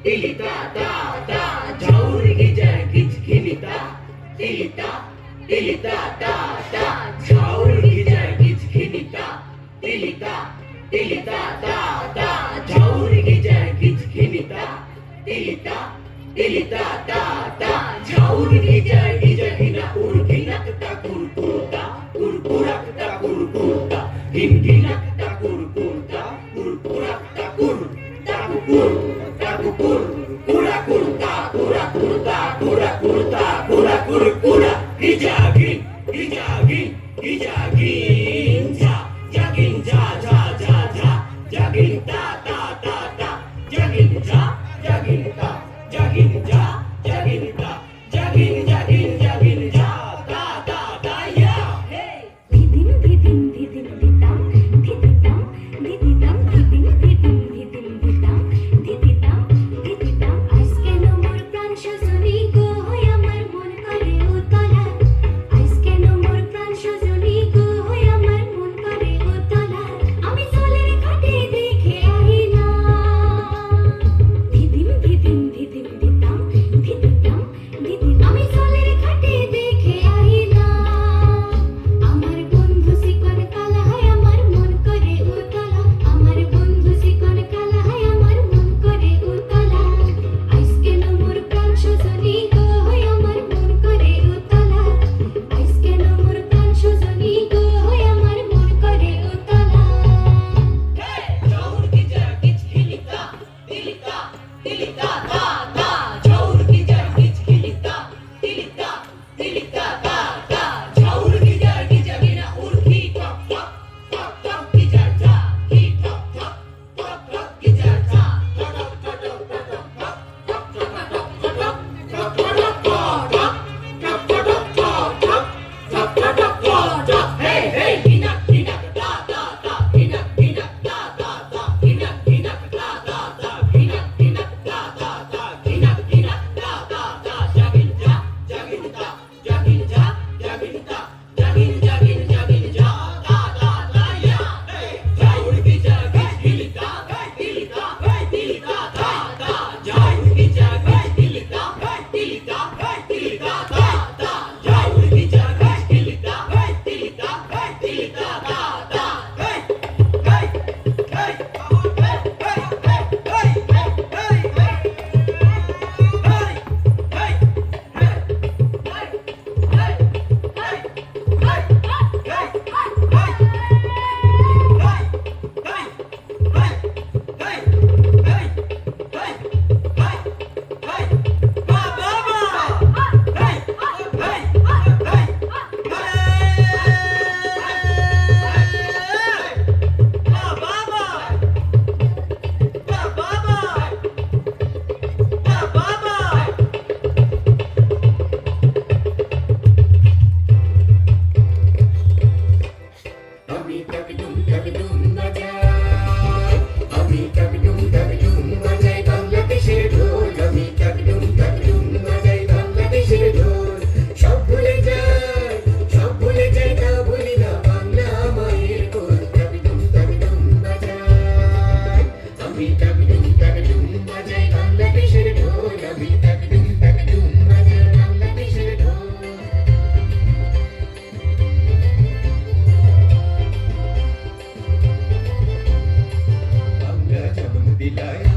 Tilita ta ta Jaur gija gij gilita Tilita Tilita ta ta Jaur gija gij gilita Tilita Tilita ta ta Jaur gija gij gilita Tilita Tilita ta ta Jaur gija gina urginak ta kurkurta Kurkurak ta kurkurta Ginginak ta kurkurta Kurkurak ta kur Ta kukur Takukur Kura kurta Kura kurta Kura kurta Kura kur kura Hijagin Hijagin Hijagin Ja Jagin ja ja ja ja Jagin ta ta ta ta Jagin ja Jagin ta Jagin ja Jagin ta Jagin jagin jagin ja Ta ta ta ya Hey ধিদিম ধিদিম ধিদিম ধিতাম ধিদিতাম ধিদিতাম ধিদিম ধিদিম ধিদিম ধিতাম ধিদিতাম ধিদিতাম আইস কেন মোর প্রাণ সজনী গো হই আমার মন করে উতলা আইস কেন মোর প্রাণ সজনী গো হই আমার মন করে উতলা আমি চলের ঘাটে দেখে আইলাম ধিদিম ধিদিম ধিদিম ধিতাম ধিদিতাম ধিদিম আমি চলের ঘাটে দেখে আইলাম আমার বন্ধু শিকন কালা হয় আমার মন করে উতলা আমার বন্ধু শিকন কালা হয় আমার মন করে উতলা আইস কেন মোর প্রাণ সজনী গো হয় আমার মন করে উতলা আইস কেন মোর প্রাণ সজনী গো হয় আমার মন করে উতলা Jaur gija gij gilita Tilita Tilita ta ta Jaur gija gij gilita Tilita Tilita ta ta Jaur gija gina urgi Top top top top gija ja Hi top top top top gija ja Top top top top top top top top top top top top top top top top top Hey hey hinak hinak ta ta ta hinak hinak ta ta ta hinak hinak ta ta ta hinak hinak ta ta ta hinak hinak ta ta ta jagin ja jagin ta jagin ja jagin ta jagin jagin jagin ja ta ta ta ya hey jaur gija gij gilita tilita tilita ta ta jaur gija gij gilita tilita tilita ta ta jaur gija gij gilita tilita tilita ta ta hey hey hey আমি টাকডুম বাজাই আমি টাকডুম বাজাই বাংলাদেশের ঢোল আমি টাকডুম বাজাই বাংলাদেশের ঢোল সব ভুলে যাই তা ভুলি না বাংলা মায়ের কোল টাকডুম বাজাই আমি টাকডুম বাজাই বাংলাদেশের ঢোল আমি টাকডুম বাজাই বাংলাদেশের ঢোল বাংলা জন্ম দিলায়